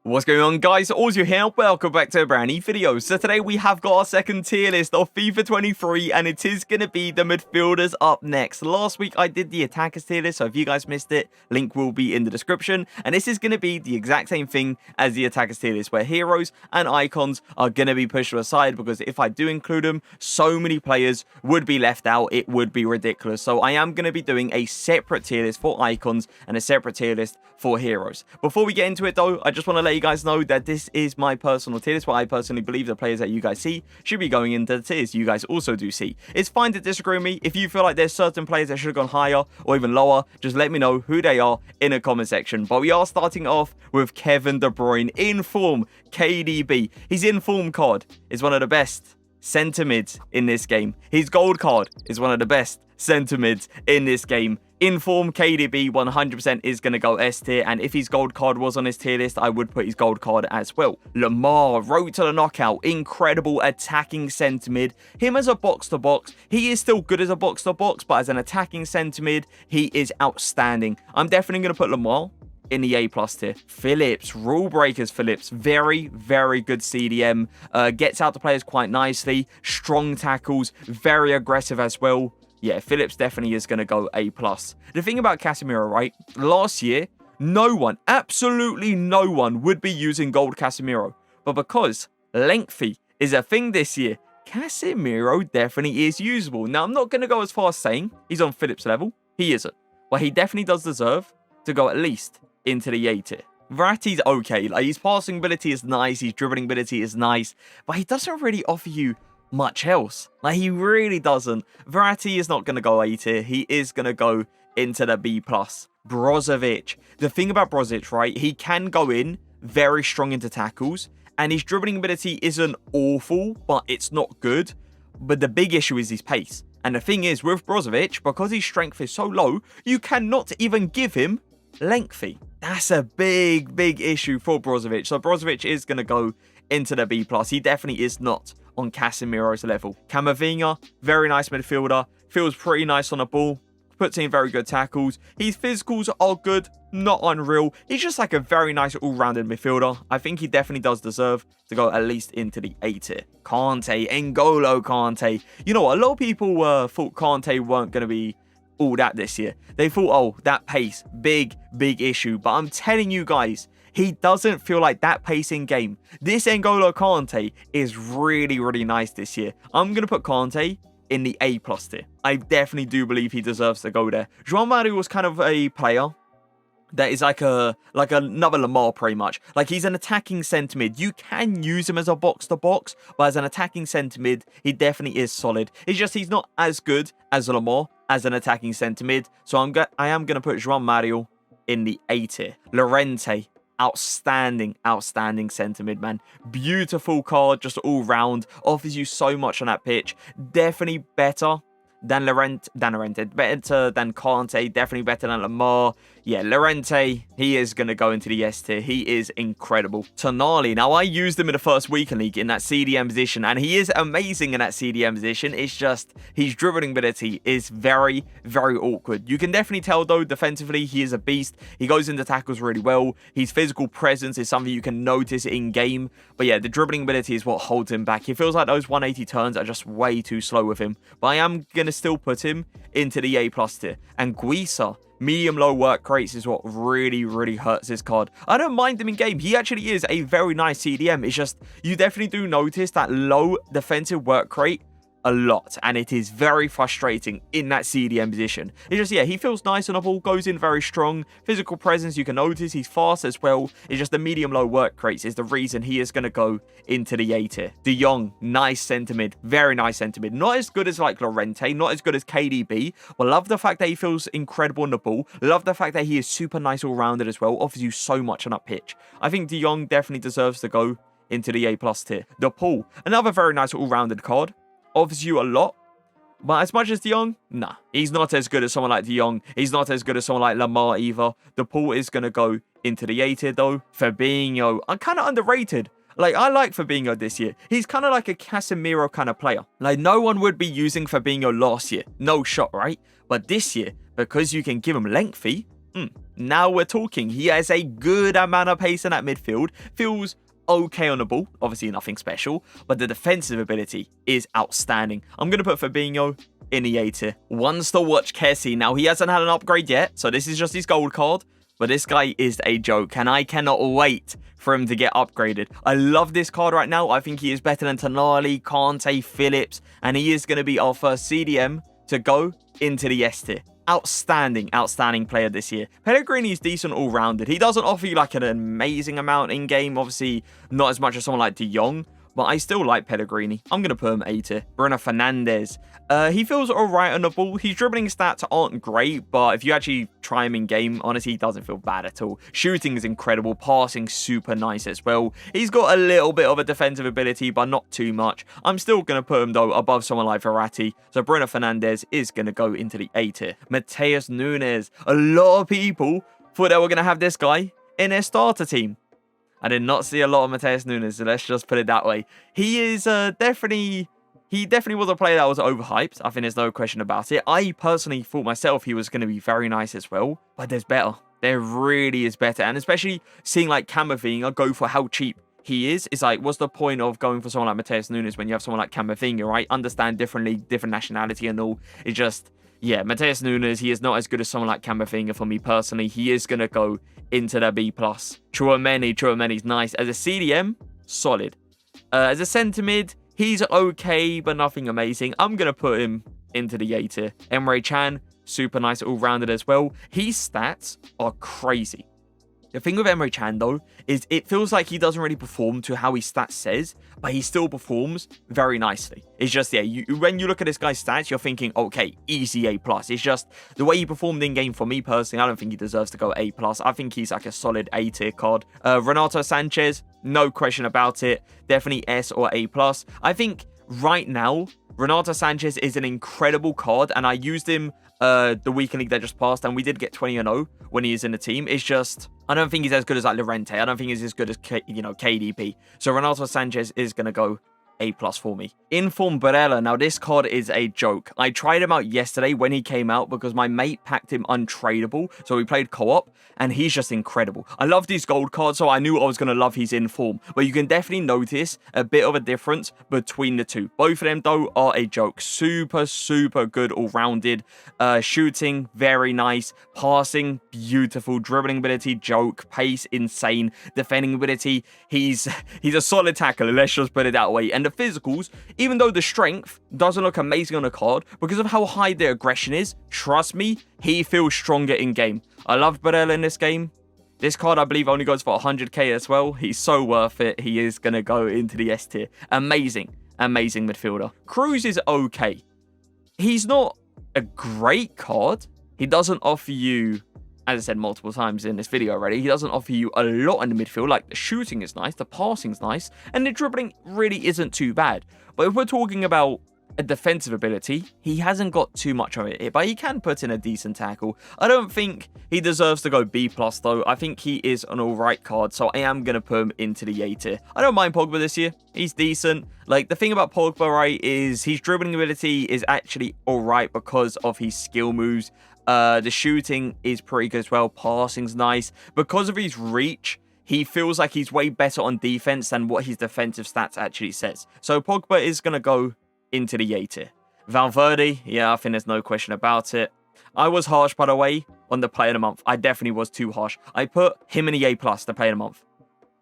What's going on, guys? Auzio here. Welcome back to a brand new video. So today we have got our second tier list of FIFA 23 and it is going to be the midfielders up next. Last week I did the attackers tier list, so if you guys missed it, link will be in the description. And this is going to be the exact same thing as the attackers tier list, where heroes and icons are going to be pushed to the side, because if I do include them, so many players would be left out. It would be ridiculous. So I am going to be doing a separate tier list for icons and a separate tier list for heroes. Before we get into it though, I just want to let you guys know that this is my personal tier list, where I personally believe the players that you guys see should be going into the tiers you guys also do see. It's fine to disagree with me. If you feel like there's certain players that should have gone higher or even lower, just let me know who they are in a comment section. But we are starting off with Kevin De Bruyne, in form, KDB. His in-form card is one of the best centre mids in this game. His gold card is one of the best centre mids in this game. In form, KDB 100% is going to go S tier, and if his gold card was on his tier list, I would put his gold card as well. Mohr, road to the knockout, incredible attacking centre mid. Him as a box-to-box, he is still good as a box-to-box, but as an attacking centre mid, he is outstanding. I'm definitely going to put Mohr in the A+ tier. Phillips, rule breakers Phillips, very good CDM, gets out the players quite nicely, strong tackles, very aggressive as well. Yeah, Phillips definitely is going to go A+. The thing about Casemiro, right? Last year, no one, absolutely no one would be using gold Casemiro. But because lengthy is a thing this year, Casemiro definitely is usable. Now, I'm not going to go as far as saying he's on Phillips level. He isn't. But he definitely does deserve to go at least into the A tier. Verratti's okay. Like, his passing ability is nice. His dribbling ability is nice. But he doesn't really offer you much else. Like, he really doesn't. Verratti is not going to go A tier. He is going to go into the B+. Brozovic. The thing about Brozovic, right? He can go in very strong into tackles, and his dribbling ability isn't awful, but it's not good. But the big issue is his pace. And the thing is, with Brozovic, because his strength is so low, you cannot even give him lengthy. That's a big issue for Brozovic. So Brozovic is going to go into the B+. He definitely is not on Casemiro's level. Camavinga, very nice midfielder, feels pretty nice on the ball, puts in very good tackles. His physicals are good, not unreal. He's just like a very nice all-rounded midfielder. I think he definitely does deserve to go at least into the A tier. Kante, N'Golo Kante. You know what, a lot of people thought Kante weren't going to be all that this year. They thought, oh, that pace, big issue. But I'm telling you guys, he doesn't feel like that pace in game. This N'Golo Kante is really nice this year. I'm going to put Kante in the A+ tier. I definitely do believe he deserves to go there. João Mario was kind of a player that is like another Lamar, pretty much. Like, he's an attacking centre mid. You can use him as a box-to-box, but as an attacking centre mid, he definitely is solid. It's just he's not as good as Lamar as an attacking centre mid. So I am going to put João Mario in the A tier. Llorente. Outstanding centre mid, man. Beautiful card, just all round. Offers you so much on that pitch. Definitely better than Llorente. Better than Kante. Definitely better than Lamar. Yeah, Llorente, he is going to go into the S tier. He is incredible. Tonali, now I used him in the first weekend league in that CDM position, and he is amazing in that CDM position. It's just his dribbling ability is very awkward. You can definitely tell, though, defensively, he is a beast. He goes into tackles really well. His physical presence is something you can notice in game. But yeah, the dribbling ability is what holds him back. It feels like those 180 turns are just way too slow with him. But I am going to still put him into the A+ tier. And Guisa, medium-low work rates is what really hurts this card. I don't mind him in game. He actually is a very nice CDM. It's just, you definitely do notice that low defensive work rate a lot, and it is very frustrating in that CDM position. It's just, yeah, he feels nice on the ball, goes in very strong. Physical presence, you can notice he's fast as well. It's just the medium-low work rates is the reason he is going to go into the A tier. De Jong, nice centre mid, very nice centre mid. Not as good as like Llorente, not as good as KDB, but love the fact that he feels incredible on the ball. Love the fact that he is super nice all-rounded as well. Offers you so much on that pitch. I think De Jong definitely deserves to go into the A+ tier. De Paul, another very nice all-rounded card. Offers you a lot, but as much as De Jong, nah. He's not as good as someone like De Jong. He's not as good as someone like Lamar either. De Paul is going to go into the A tier, though. Fabinho, I'm kind of underrated. Like, I like Fabinho this year. He's kind of like a Casemiro kind of player. Like, no one would be using Fabinho last year. No shot, right? But this year, because you can give him lengthy, Now we're talking. He has a good amount of pace in that midfield. Feels okay on the ball. Obviously nothing special. But the defensive ability is outstanding. I'm going to put Fabinho in the A tier. Ones to watch Kessie. Now, he hasn't had an upgrade yet. So this is just his gold card. But this guy is a joke. And I cannot wait for him to get upgraded. I love this card right now. I think he is better than Tonali, Kante, Phillips. And he is going to be our first CDM to go into the S tier. Outstanding player this year. Pellegrini is decent all-rounded. He doesn't offer you like an amazing amount in-game. Obviously, not as much as someone like De Jong. But I still like Pellegrini. I'm going to put him A tier. Bruno Fernandes. He feels alright on the ball. His dribbling stats aren't great, but if you actually try him in game, honestly, he doesn't feel bad at all. Shooting is incredible. Passing super nice as well. He's got a little bit of a defensive ability, but not too much. I'm still going to put him, though, above someone like Verratti. So Bruno Fernandes is going to go into the A tier. Matheus Nunes. A lot of people thought they were going to have this guy in their starter team. I did not see a lot of Matheus Nunes, so let's just put it that way. He is definitely was a player that was overhyped. I think there's no question about it. I personally thought myself he was going to be very nice as well, but there's better. There really is better, and especially seeing like Camavinga go for how cheap he is. It's like, what's the point of going for someone like Matheus Nunes when you have someone like Camavinga, right? Understand differently, different nationality and all. It's just, yeah, Matheus Nunes, he is not as good as someone like Camavinga for me personally. He is going to go into the B+. Chouameni's nice. As a CDM, solid. As a centre mid, he's okay, but nothing amazing. I'm going to put him into the A tier. Emre Can, super nice all-rounded as well. His stats are crazy. The thing with Emre Can, though, is it feels like he doesn't really perform to how his stats says, but he still performs very nicely. It's just, yeah, when you look at this guy's stats, you're thinking, okay, easy A+. It's just the way he performed in-game for me personally, I don't think he deserves to go A+. I think he's like a solid A tier card. Renato Sanchez, no question about it. Definitely S or A+. I think right now, Renato Sanchez is an incredible card, and I used him the weekend league that just passed, and we did get 20-0 when he is in the team. It's just, I don't think he's as good as like Llorente. I don't think he's as good as KDP. So Renato Sanchez is going to go A+ for me. Inform Barella. Now, this card is a joke. I tried him out yesterday when he came out because my mate packed him untradeable. So we played co-op, and he's just incredible. I love these gold cards, so I knew I was going to love his Inform. But you can definitely notice a bit of a difference between the two. Both of them, though, are a joke. Super, super good all-rounded. Shooting, very nice. Passing, beautiful. Dribbling ability, joke. Pace, insane. Defending ability, he's a solid tackler. Let's just put it that way. And the physicals, even though the strength doesn't look amazing on the card, because of how high the aggression is, trust me, he feels stronger in game. I love Barella in this game. This card, I believe, only goes for 100k as well. He's so worth it. He is going to go into the S tier. Amazing midfielder. Cruz is okay. He's not a great card. He doesn't offer you, as I said multiple times in this video already, he doesn't offer you a lot in the midfield. Like, the shooting is nice, the passing is nice, and the dribbling really isn't too bad. But if we're talking about a defensive ability, he hasn't got too much of it, but he can put in a decent tackle. I don't think he deserves to go B+, though. I think he is an alright card, so I am going to put him into the A tier. I don't mind Pogba this year. He's decent. Like, the thing about Pogba, right, is his dribbling ability is actually alright because of his skill moves. The shooting is pretty good as well. Passing's nice. Because of his reach, he feels like he's way better on defense than what his defensive stats actually says. So Pogba is going to go into the A tier. Valverde, yeah, I think there's no question about it. I was harsh, by the way, on the player of the month. I definitely was too harsh. I put him in the A+, the player of the month.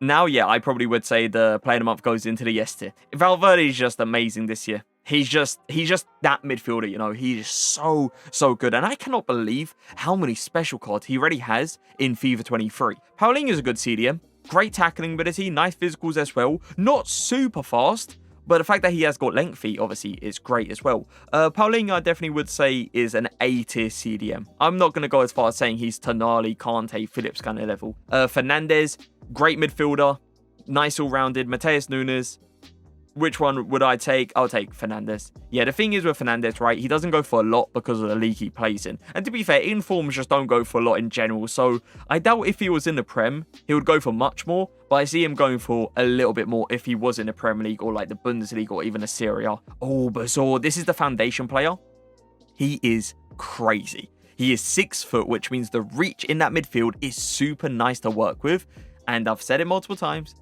Now, yeah, I probably would say the player of the month goes into the S tier. Valverde is just amazing this year. He's just that midfielder, you know. He's so good. And I cannot believe how many special cards he already has in FIFA 23. Paulinho is a good CDM. Great tackling ability, nice physicals as well. Not super fast, but the fact that he has got lengthy, obviously, is great as well. Paulinho, I definitely would say, is an A-tier CDM. I'm not going to go as far as saying he's Tonali, Kante, Phillips kind of level. Fernandes, great midfielder, nice all-rounded. Matheus Nunes, which one would I take? I'll take Fernandes. Yeah, the thing is with Fernandes, right, he doesn't go for a lot because of the league he plays in. And to be fair, informs just don't go for a lot in general. So I doubt if he was in the Prem, he would go for much more. But I see him going for a little bit more if he was in the Premier League or like the Bundesliga or even a Serie A. Oh, Mohr, this is the foundation player. He is crazy. He is 6 foot, which means the reach in that midfield is super nice to work with. And I've said it multiple times,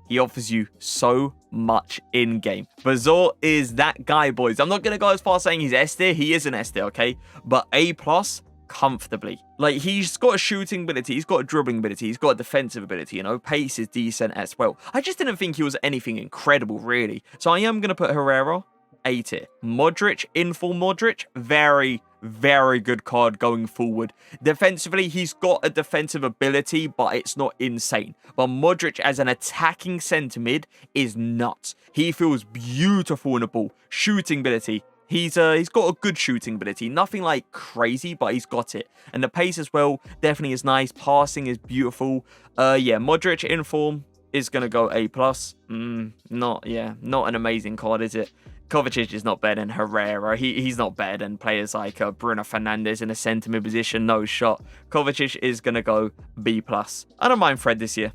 he offers you so much in-game. Mohr is that guy, boys. I'm not going to go as far as saying he's S tier. He is an S tier, okay? But A+, comfortably. Like, he's got a shooting ability, he's got a dribbling ability, he's got a defensive ability, you know, pace is decent as well. I just didn't think he was anything incredible, really. So I am going to put Herrera A tier. Modric, inform Modric, very, very good card going forward. Defensively, he's got a defensive ability, but it's not insane. But Modric as an attacking centre mid is nuts. He feels beautiful in the ball. Shooting ability, he's got a good shooting ability. Nothing like crazy, but he's got it. And the pace as well definitely is nice. Passing is beautiful. Yeah, Modric in form is going to go A+. Not an amazing card, is it? Kovacic is not better than Herrera. He's not better than players like Bruno Fernandes in a centre mid position. No shot. Kovacic is going to go B+. I don't mind Fred this year.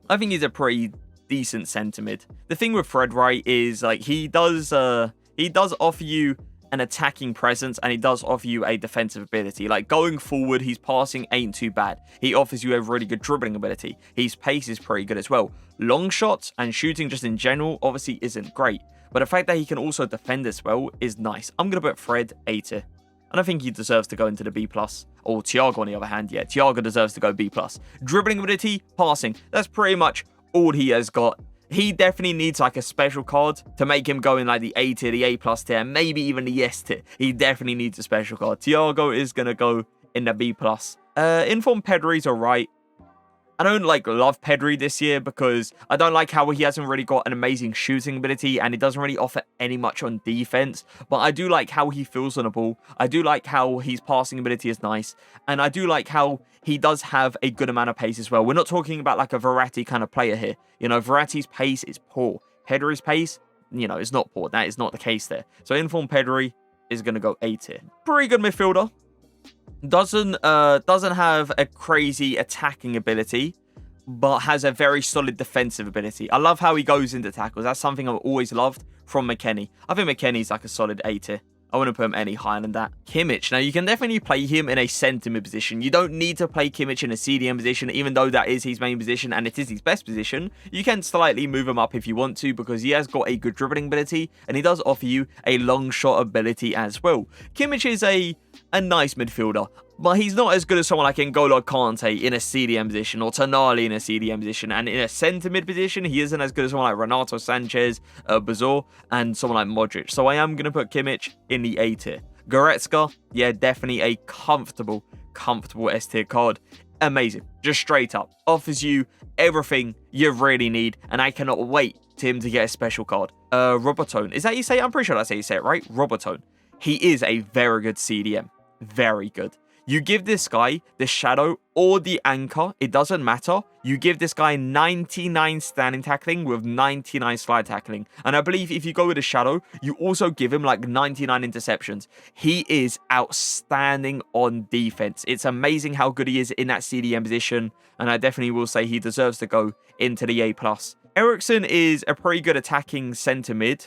I think he's a pretty decent centre mid. The thing with Fred, right, is like he does offer you an attacking presence and he does offer you a defensive ability. Like going forward, his passing ain't too bad. He offers you a really good dribbling ability. His pace is pretty good as well. Long shots and shooting just in general obviously isn't great. But the fact that he can also defend as well is nice. I'm going to put Fred A tier. And I think he deserves to go into the B+. Or Thiago on the other hand, yeah. Thiago deserves to go B+. Dribbling ability, passing. That's pretty much all he has got. He definitely needs like a special card to make him go in like the A tier, the A+ tier, maybe even the S tier. He definitely needs a special card. Thiago is going to go in the B+. Inform Pedri's alright. I don't love Pedri this year because I don't like how he hasn't really got an amazing shooting ability and he doesn't really offer any much on defense. But I do like how he feels on the ball. I do like how his passing ability is nice. And I do like how he does have a good amount of pace as well. We're not talking about like a Verratti kind of player here. You know, Verratti's pace is poor. Pedri's pace, you know, is not poor. That is not the case there. So Inform Pedri is going to go A tier. Pretty good midfielder. Doesn't have a crazy attacking ability, but has a very solid defensive ability. I love how he goes into tackles. That's something I've always loved from McKennie. I think McKennie's like a solid A tier. I wouldn't put him any higher than that. Kimmich. Now, you can definitely play him in a centre mid position. You don't need to play Kimmich in a CDM position, even though that is his main position and it is his best position. You can slightly move him up if you want to because he has got a good dribbling ability and he does offer you a long shot ability as well. Kimmich is a nice midfielder, but he's not as good as someone like N'Golo Kante in a CDM position or Tonali in a CDM position. And in a centre mid position, he isn't as good as someone like Renato Sanchez, Mohr, and someone like Modric. So I am going to put Kimmich in the A tier. Goretzka, yeah, definitely a comfortable S tier card. Amazing. Just straight up. Offers you everything you really need. And I cannot wait for him to get a special card. Robertone. Is that how you say it? I'm pretty sure that's how you say it, right? Robertone. He is a very good CDM. Very good. You give this guy the shadow or the anchor, it doesn't matter. You give this guy 99 standing tackling with 99 slide tackling. And I believe if you go with the shadow, you also give him like 99 interceptions. He is outstanding on defense. It's amazing how good he is in that CDM position. And I definitely will say he deserves to go into the A+. Eriksen is a pretty good attacking centre mid,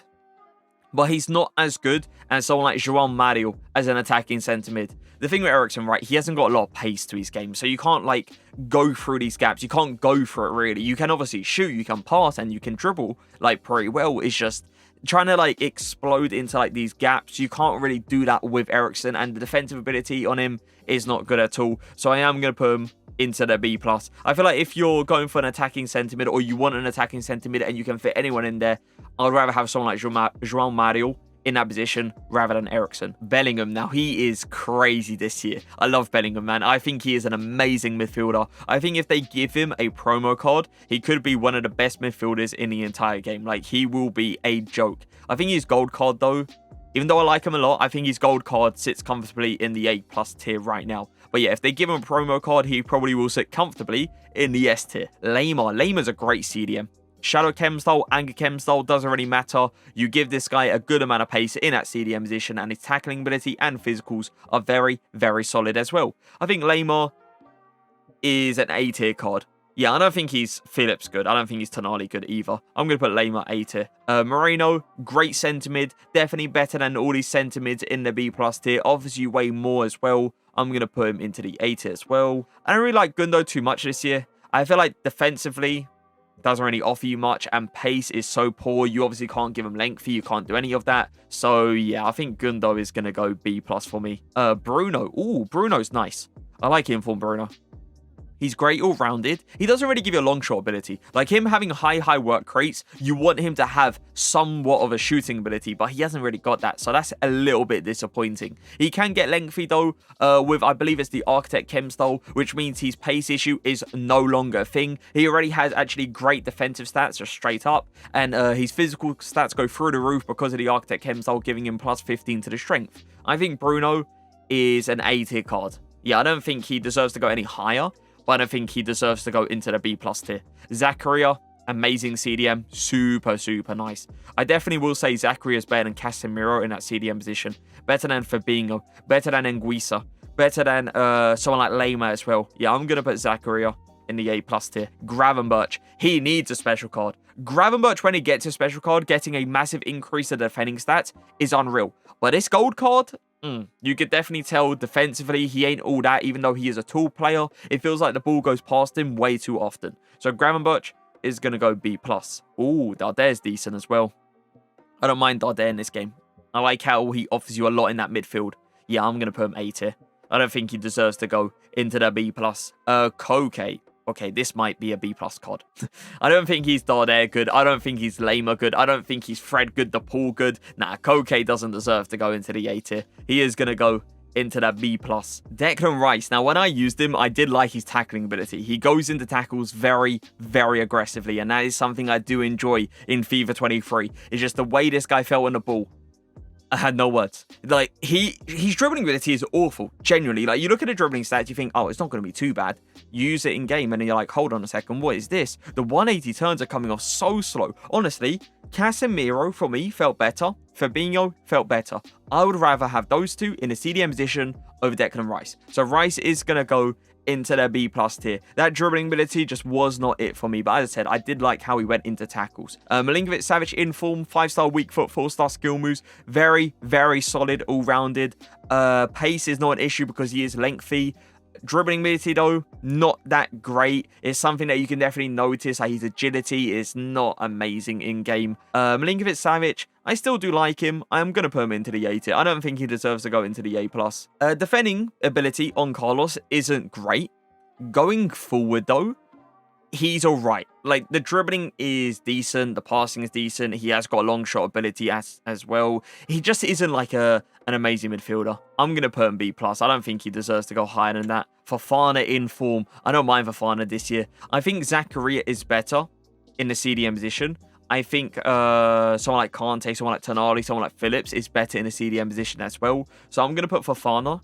but he's not as good as someone like João Mario as an attacking centre mid. The thing with Eriksen, right, he hasn't got a lot of pace to his game, so you can't, like, go through these gaps. You can't go for it, really. You can obviously shoot, you can pass, and you can dribble, like, pretty well. It's just trying to, like, explode into, like, these gaps. You can't really do that with Eriksen, and the defensive ability on him is not good at all. So I am going to put him into the B+. I feel like if you're going for an attacking centre mid, or you want an attacking centre mid, and you can fit anyone in there, I'd rather have someone like João Mario in that position rather than Eriksen. Bellingham, now he is crazy this year. I love Bellingham, man. I think he is an amazing midfielder. I think if they give him a promo card, he could be one of the best midfielders in the entire game. Like, he will be a joke. I think his gold card, though, even though I like him a lot, I think his gold card sits comfortably in the A+ tier right now. But yeah, if they give him a promo card, he probably will sit comfortably in the S tier. Laymer's a great CDM. Shadow chem style, anger chem style, doesn't really matter. You give this guy a good amount of pace in that CDM position, and his tackling ability and physicals are very, very solid as well. I think Laymer is an A tier card. Yeah, I don't think he's Phillips good. I don't think he's Tonali good either. I'm going to put Laymer A tier. Moreno, great centre mid. Definitely better than all these centre mids in the B+ tier. Offers you way more as well. I'm going to put him into the A tier as well. I don't really like Gundo too much this year. I feel like defensively doesn't really offer you much, and pace is so poor. You obviously can't give him lengthy. You can't do any of that. So yeah, I think Gundo is going to go B+ for me. Bruno. Ooh, Bruno's nice. I like inform Bruno. He's great all-rounded. He doesn't really give you a long shot ability. Like him having high work rates, you want him to have somewhat of a shooting ability, but he hasn't really got that. So that's a little bit disappointing. He can get lengthy though, with, I believe it's the Architect Chem style, which means his pace issue is no longer a thing. He already has actually great defensive stats, just straight up. And his physical stats go through the roof because of the Architect Chem style, giving him plus 15 to the strength. I think Bruno is an A tier card. Yeah, I don't think he deserves to go any higher, but I don't think he deserves to go into the B+ tier. Zakaria, amazing CDM. Super nice. I definitely will say Zakaria is better than Casemiro in that CDM position. Better than Fabinho. Better than Anguissa. Better than someone like Lema as well. Yeah, I'm going to put Zakaria in the A+ tier. Gravenberch, he needs a special card. Gravenberch, when he gets a special card, getting a massive increase in defending stats is unreal. But this gold card, you could definitely tell defensively he ain't all that, even though he is a tall player. It feels like the ball goes past him way too often. So Gravenberch is going to go B+. Ooh, Darder's decent as well. I don't mind Darder in this game. I like how he offers you a lot in that midfield. Yeah, I'm going to put him A tier. I don't think he deserves to go into the B+. Koke. Okay, this might be a B+ card. I don't think he's Darder good. I don't think he's Lema good. I don't think he's Fred good, the Paul good. Nah, Koke doesn't deserve to go into the A tier. He is going to go into that B+. Declan Rice. Now, when I used him, I did like his tackling ability. He goes into tackles very aggressively, and that is something I do enjoy in FIFA 23. It's just the way this guy fell on the ball. I had no words. Like, his dribbling ability is awful. Genuinely. Like, you look at the dribbling stats, you think, oh, it's not going to be too bad. You use it in game, and then you're like, hold on a second, what is this? The 180 turns are coming off so slow. Honestly, Casemiro, for me, felt better. Fabinho felt better. I would rather have those two in a CDM position over Declan Rice. So Rice is going to go into their B+ tier. That dribbling ability just was not it for me, but as I said, I did like how he went into tackles. Milinkovic-Savic in form, 5-star weak foot, 4-star skill moves, very solid, all-rounded. Pace is not an issue because he is lengthy. Dribbling ability though, not that great. It's something that you can definitely notice. His agility is not amazing in game. Milinkovic-Savic, I still do like him. I'm going to put him into the A tier. I don't think he deserves to go into the A+. Defending ability on Carlos isn't great. Going forward though, he's alright. Like, the dribbling is decent, the passing is decent, he has got a long shot ability as well. He just isn't like an amazing midfielder. I'm going to put him B+. I don't think he deserves to go higher than that. Fofana in form, I don't mind Fofana this year. I think Zakaria is better in the CDM position. I think someone like Kante, someone like Tonali, someone like Phillips is better in the CDM position as well. So I'm going to put Fofana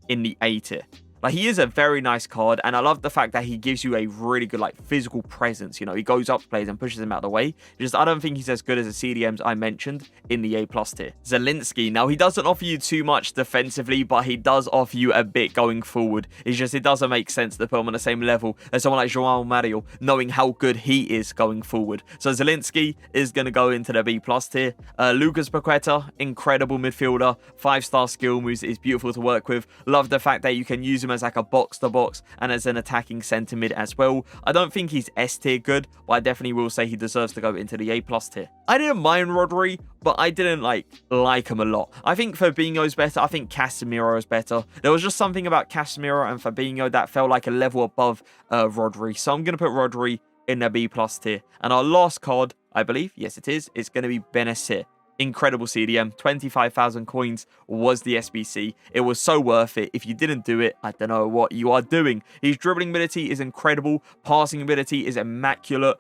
in the A tier. Like, he is a very nice card, and I love the fact that he gives you a really good, like, physical presence. You know, he goes up to players and pushes them out of the way. Just, I don't think he's as good as the CDMs I mentioned in the A+ tier. Zielinski. Now, he doesn't offer you too much defensively, but he does offer you a bit going forward. It's just, it doesn't make sense to put him on the same level as someone like João Mario, knowing how good he is going forward. So, Zielinski is going to go into the B+ tier. Lucas Paqueta, incredible midfielder. 5-star skill moves, is beautiful to work with. Love the fact that you can use him as like a box-to-box and as an attacking centre mid as well. I don't think he's S tier good, but I definitely will say he deserves to go into the A+ tier. I didn't mind Rodri, but I didn't like him a lot. I think Fabinho's better. I think Casemiro is better. There was just something about Casemiro and Fabinho that felt like a level above Rodri. So I'm going to put Rodri in the B+ tier. And our last card, I believe, yes it is, it's going to be Venice. Incredible CDM, 25,000 coins was the SBC. It was so worth it. If you didn't do it, I don't know what you are doing. His dribbling ability is incredible. Passing ability is immaculate.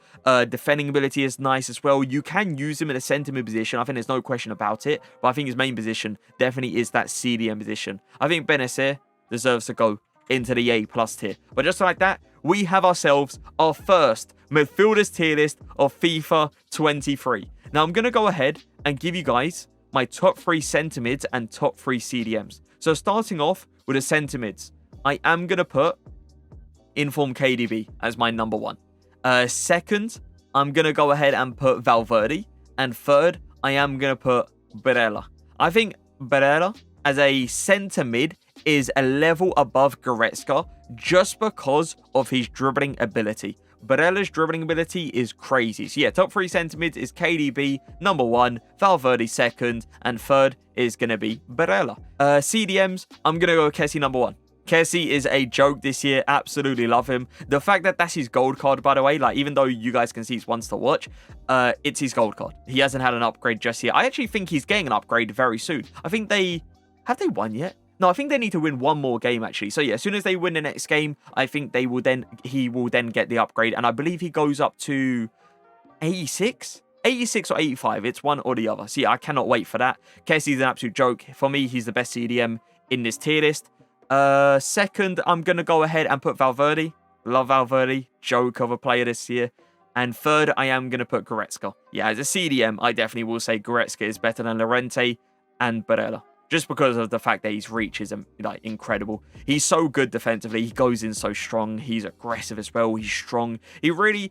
Defending ability is nice as well. You can use him in a centre mid position. I think there's no question about it. But I think his main position definitely is that CDM position. I think Benacer deserves to go into the A+ tier. But just like that, we have ourselves our first midfielders tier list of FIFA 23. Now, I'm going to go ahead and give you guys my top 3 centre mids and top 3 CDMs. So starting off with the centre mids, I am going to put Inform KDB as my number 1. Second, I'm going to go ahead and put Valverde. And third, I am going to put Barella. I think Barella as a centre mid is a level above Goretzka just because of his dribbling ability. Barella's dribbling ability is crazy. So yeah, top 3 centre mids is KDB, number 1, Valverde second, and third is going to be Barella. CDMs, I'm going to go with Kessie number 1. Kessie is a joke this year. Absolutely love him. The fact that that's his gold card, by the way, like even though you guys can see it's once to watch, it's his gold card. He hasn't had an upgrade just yet. I actually think he's getting an upgrade very soon. I think have they won yet? No, I think they need to win one more game, actually. So, yeah, as soon as they win the next game, I think he will then get the upgrade. And I believe he goes up to 86? 86 or 85. It's one or the other. So, yeah, I cannot wait for that. Kessie's an absolute joke. For me, he's the best CDM in this tier list. Second, I'm going to go ahead and put Valverde. Love Valverde. Joke of a player this year. And third, I am going to put Goretzka. Yeah, as a CDM, I definitely will say Goretzka is better than Llorente and Barella. Just because of the fact that his reach is like incredible. He's so good defensively. He goes in so strong. He's aggressive as well. He's strong. He really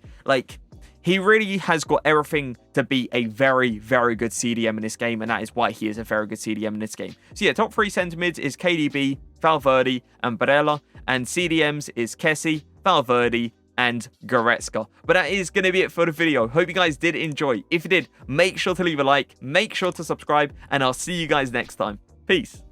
has got everything to be a very, very good CDM in this game. And that is why he is a very good CDM in this game. So yeah, top 3 centre mids is KDB, Valverde, and Barella. And CDMs is Kessie, Valverde, and Goretzka. But that is going to be it for the video. Hope you guys did enjoy. If you did, make sure to leave a like, make sure to subscribe, and I'll see you guys next time. Peace.